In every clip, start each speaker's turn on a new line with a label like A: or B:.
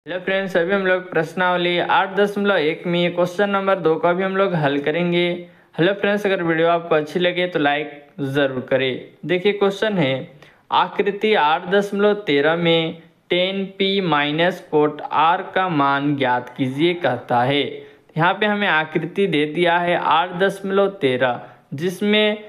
A: Hello friends, अभी हम लोग प्रश्नावली 8.1 में क्वेश्चन नंबर 2 का भी हम लोग हल करेंगे। हेलो फ्रेंड्स, अगर वीडियो आपको अच्छी लगे तो लाइक ज़रूर करें। देखिए क्वेश्चन है, आकृति 8.13 में 10p माइनस कोट r का मान ज्ञात कीजिए कहता है। यहाँ पे हमें आकृति दे दिया है 8.13 जिसमें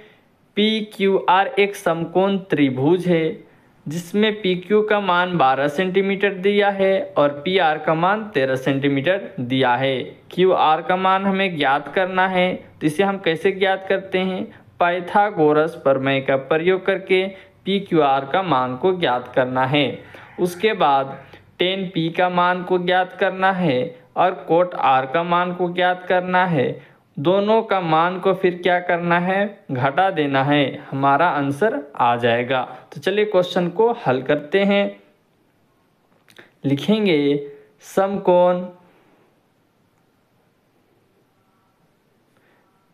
A: PQR एक समकोण त्रिभुज है जिसमें PQ का मान 12 सेंटीमीटर दिया है और PR का मान 13 सेंटीमीटर दिया है। QR का मान हमें ज्ञात करना है, तो इसे हम कैसे ज्ञात करते हैं? पाइथागोरस प्रमेय का प्रयोग करके PQR का मान को ज्ञात करना है। उसके बाद 10p का मान को ज्ञात करना है और कोट R का मान को ज्ञात करना है। दोनों का मान को फिर क्या करना है? घटा देना है, हमारा आंसर आ जाएगा। तो चलिए क्वेश्चन को हल करते हैं। लिखेंगे समकोण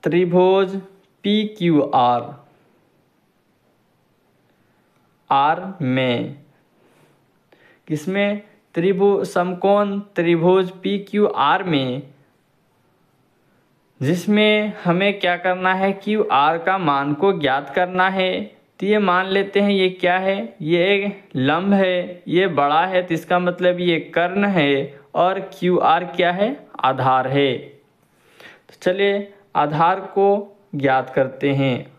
A: त्रिभुज PQR R में, किसमें? समकोण त्रिभुज PQR में, जिसमें हमें क्या करना है? QR का मान को ज्ञात करना है। तो ये मान लेते हैं, ये क्या है? ये एक लंब है, ये बड़ा है, तो इसका मतलब ये कर्ण है और QR क्या है? आधार है। तो चलिए आधार को ज्ञात करते हैं।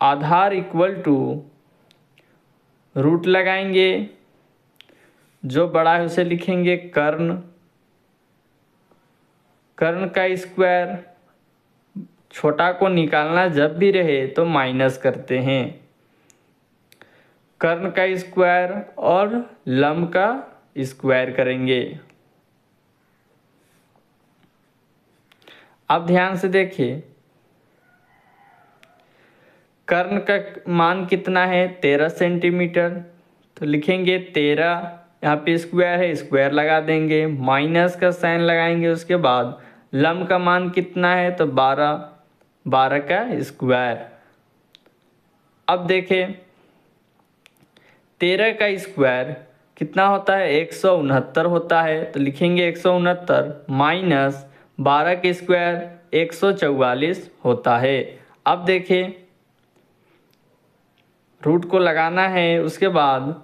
A: आधार इक्वल टू रूट लगाएंगे, जो बड़ा है उसे लिखेंगे कर्ण, कर्ण का स्क्वायर, छोटा को निकालना जब भी रहे तो माइनस करते हैं, कर्ण का स्क्वायर और लंब का स्क्वायर करेंगे। अब ध्यान से देखिए, कर्ण का मान कितना है? 13 सेंटीमीटर, तो लिखेंगे 13, यहाँ पे स्क्वायर है, स्क्वायर लगा देंगे, माइनस का साइन लगाएंगे। उसके बाद लंब का मान कितना है? तो 12, 12 का स्क्वायर। अब देखें 13 का स्क्वायर कितना होता है? 169 होता है, तो लिखेंगे 169 माइनस 12 के स्क्वायर 144 होता है। अब देखें रूट को लगाना है। उसके बाद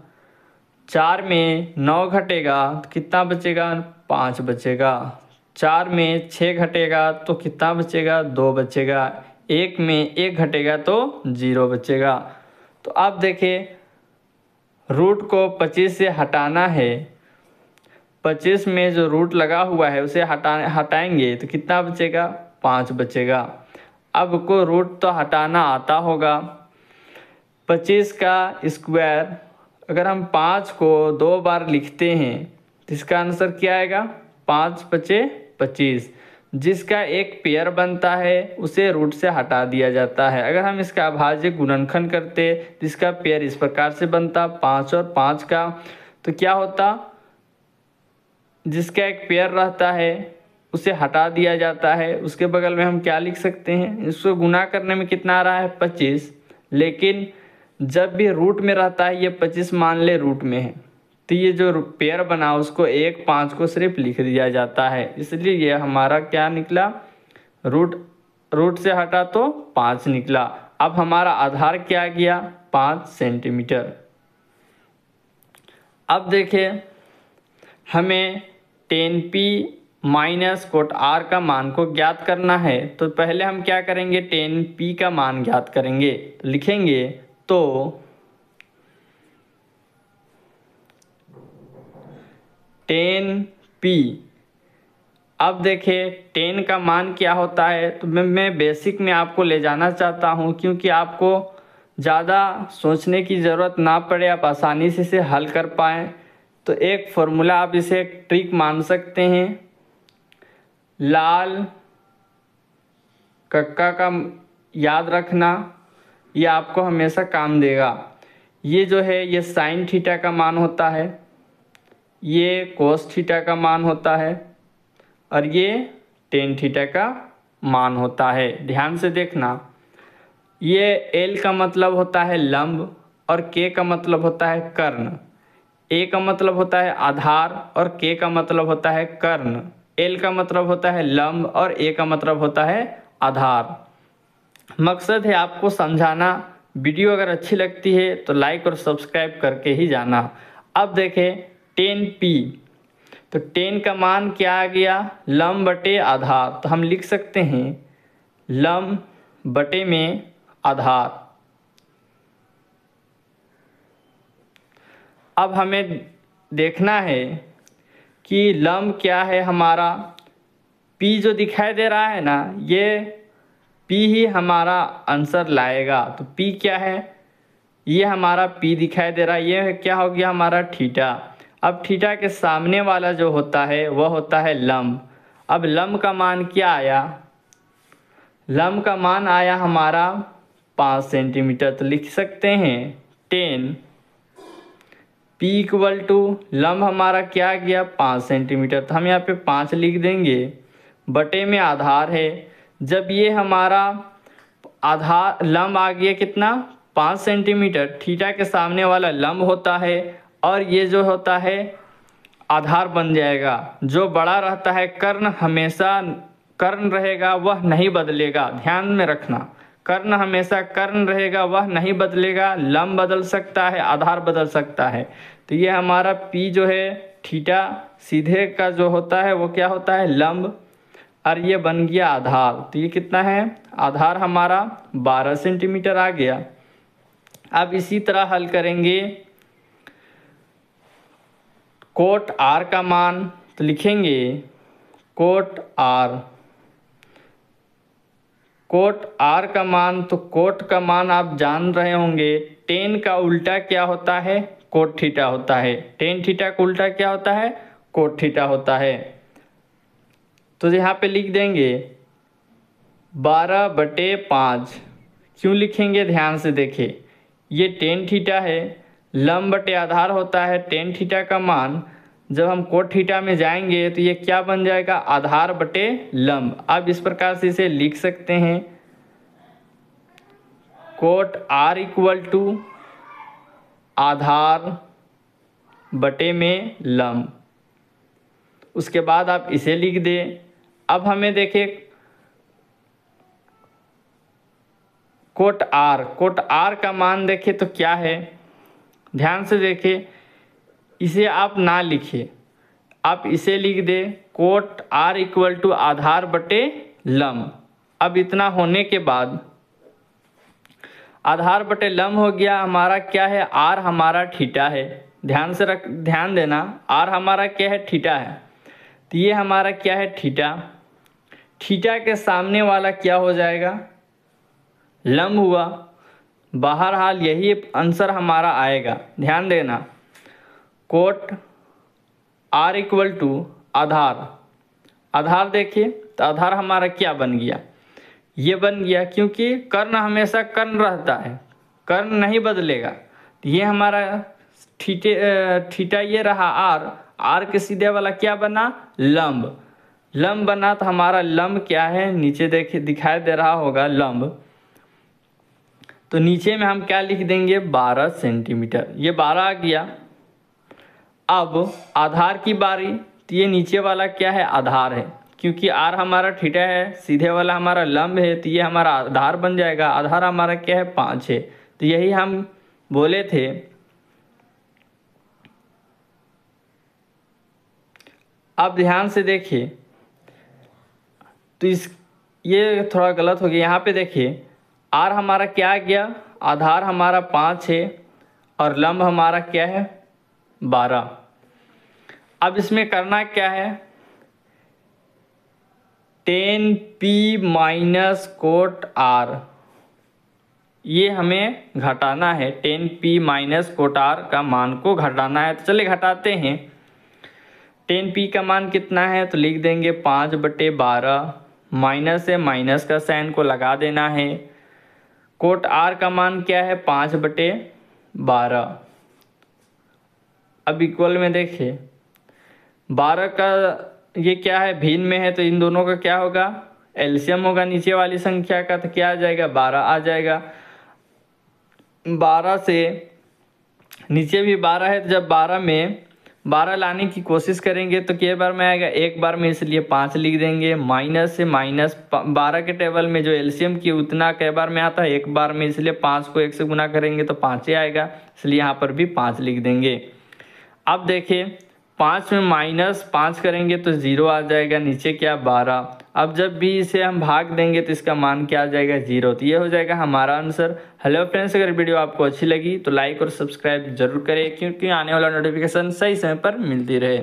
A: 4 में 9 घटेगा तो कितना बचेगा? 5 बचेगा। 4 में 6 घटेगा तो कितना बचेगा? 2 बचेगा। 1 में 1 घटेगा तो 0 बचेगा। तो अब देखिए रूट को 25 से हटाना है। 25 में जो रूट लगा हुआ है उसे हटाएंगे तो कितना बचेगा? 5 बचेगा। अब को रूट तो हटाना आता होगा। 25 का स्क्वायर, अगर हम 5 को 2 बार लिखते हैं तो इसका आंसर क्या आएगा? 5 बचे 25। जिसका एक पेयर बनता है उसे रूट से हटा दिया जाता है। अगर हम इसका अभाज्य गुणनखंड करते तो इसका पेयर इस प्रकार से बनता, 5 और 5 का, तो क्या होता? जिसका एक पेयर रहता है उसे हटा दिया जाता है। उसके बगल में हम क्या लिख सकते हैं? इसको गुना करने में कितना आ रहा है? 25। लेकिन जब भी रूट में रहता है, ये 25 मान ले रूट में है, तो ये जो पेयर बना उसको 1, 5 को सिर्फ लिख दिया जाता है। इसलिए ये हमारा क्या निकला? रूट से हटा तो 5 निकला। अब हमारा आधार क्या गया? 5 सेंटीमीटर। अब देखिए हमें 10p माइनस कोट R का मान को ज्ञात करना है। तो पहले हम क्या करेंगे? 10p का मान ज्ञात करेंगे। तो लिखेंगे तो 10p। अब देखिए 10 का मान क्या होता है, तो मैं बेसिक में आपको ले जाना चाहता हूँ, क्योंकि आपको ज़्यादा सोचने की ज़रूरत ना पड़े, आप आसानी से इसे हल कर पाएँ। तो एक फॉर्मूला आप इसे एक ट्रिक मान सकते हैं। लाल कक्का का याद रखना, ये आपको हमेशा काम देगा। ये जो है ये साइन थीटा का मान होता है, ये कोस थीटा का मान होता है और ये टेन थीटा का मान होता है। ध्यान से देखना, ये L का मतलब होता है लंब और K का मतलब होता है कर्ण। ए का मतलब होता है आधार और के का मतलब होता है कर्ण, एल का मतलब होता है लंब और ए का मतलब होता है आधार। मकसद है आपको समझाना। वीडियो अगर अच्छी लगती है तो लाइक और सब्सक्राइब करके ही जाना। अब देखें 10p, तो 10 का मान क्या आ गया, लंब बटे आधार, तो हम लिख सकते हैं लंब बटे में आधार। अब हमें देखना है कि लंब क्या है हमारा, P जो दिखाई दे रहा है ना, ये P ही हमारा आंसर लाएगा। तो P क्या है, ये हमारा P दिखाई दे रहा है, ये क्या हो गया हमारा थीटा। अब थीटा के सामने वाला जो होता है वह होता है लंब। अब लंब का मान क्या आया, लंब का मान आया हमारा 5 सेंटीमीटर। तो लिख सकते हैं 10 P इक्वल टू लंब हमारा क्या गया 5 सेंटीमीटर, तो हम यहाँ पे 5 लिख देंगे, बटे में आधार है। जब ये हमारा आधार लंब आ गया कितना 5 सेंटीमीटर, थीटा के सामने वाला लंब होता है और ये जो होता है आधार बन जाएगा। जो बड़ा रहता है कर्ण हमेशा कर्ण रहेगा, वह नहीं बदलेगा, ध्यान में रखना। कर्ण हमेशा कर्ण रहेगा, वह नहीं बदलेगा। लंब बदल सकता है, आधार बदल सकता है। तो ये हमारा P जो है थीटा सीधे का जो होता है वो क्या होता है लंब, और ये बन गया आधार। तो ये कितना है, आधार हमारा 12 सेंटीमीटर आ गया। अब इसी तरह हल करेंगे कोट R का मान, तो लिखेंगे कोट R का मान, तो कोट का मान आप जान रहे होंगे, 10 का उल्टा क्या होता है, कोट थीटा होता है। 10 थीटा का उल्टा क्या होता है, कोट थीटा होता है। तो यहाँ पे लिख देंगे 12/5। क्यों लिखेंगे, ध्यान से देखें, ये 10 थीटा है, लंब बटे आधार होता है। 10 थीटा का मान जब हम कोट थीटा में जाएंगे तो ये क्या बन जाएगा, आधार बटे लंब। अब इस प्रकार से इसे लिख सकते हैं कोट R इक्वल टू आधार बटे में लंब। उसके बाद आप इसे लिख दें। अब हमें देखें कोट R का मान देखें तो क्या है, ध्यान से देखें, इसे आप ना लिखिए, आप इसे लिख दे कोट R इक्वल टू आधार बटे लंब। अब इतना होने के बाद आधार बटे लंब हो गया हमारा, क्या है R हमारा थीटा है, ध्यान देना, R हमारा क्या है थीटा है। तो ये हमारा क्या है थीटा, थीटा के सामने वाला क्या हो जाएगा, लंब हुआ। बहरहाल यही आंसर हमारा आएगा, ध्यान देना। कोट R इक्वल टू आधार देखिए, तो आधार हमारा क्या बन गया, ये बन गया, क्योंकि कर्ण हमेशा कर्ण रहता है, कर्ण नहीं बदलेगा। तो ये हमारा थीटा ये रहा R के सीधे वाला क्या बना, लंब बना। तो हमारा लंब क्या है, नीचे देखिए दिखाई दे रहा होगा लंब, तो नीचे में हम क्या लिख देंगे 12 सेंटीमीटर, ये 12 आ गया। अब आधार की बारी, तो ये नीचे वाला क्या है, आधार है, क्योंकि R हमारा थीटा है, सीधे वाला हमारा लंब है, तो ये हमारा आधार बन जाएगा। आधार हमारा क्या है 5 है, तो यही हम बोले थे। अब ध्यान से देखिए, तो ये थोड़ा गलत हो गया, यहाँ पे देखिए R हमारा क्या आ गया, आधार हमारा 5 है और लंब हमारा क्या है 12। अब इसमें करना क्या है, 10p माइनस कोट R, ये हमें घटाना है। 10p माइनस कोट R का मान को घटाना है, तो चलिए घटाते हैं। 10p का मान कितना है, तो लिख देंगे 5/12, माइनस है, माइनस का साइन को लगा देना है। कोट R का मान क्या है 5/12। अब इक्वल में देखिए 12 का ये क्या है भिन्न में है, तो इन दोनों का क्या होगा, एलसीएम होगा नीचे वाली संख्या का, तो क्या आ जाएगा 12 आ जाएगा। 12 से नीचे भी 12 है, तो जब 12 में 12 लाने की कोशिश करेंगे तो कितने बार में आएगा, एक बार में, इसलिए 5 लिख देंगे। माइनस से माइनस 12 के टेबल में जो एलसीएम की उतना कई बार में आता है, एक बार में, इसलिए 5 को 1 से गुना करेंगे तो 5 ही आएगा, इसलिए यहाँ पर भी 5 लिख देंगे। अब देखिए 5 में -5 करेंगे तो 0 आ जाएगा, नीचे क्या 12। अब जब भी इसे हम भाग देंगे तो इसका मान क्या आ जाएगा, 0। तो ये हो जाएगा हमारा आंसर। हेलो फ्रेंड्स, अगर वीडियो आपको अच्छी लगी तो लाइक और सब्सक्राइब जरूर करें, क्योंकि आने वाला नोटिफिकेशन सही समय पर मिलती रहे।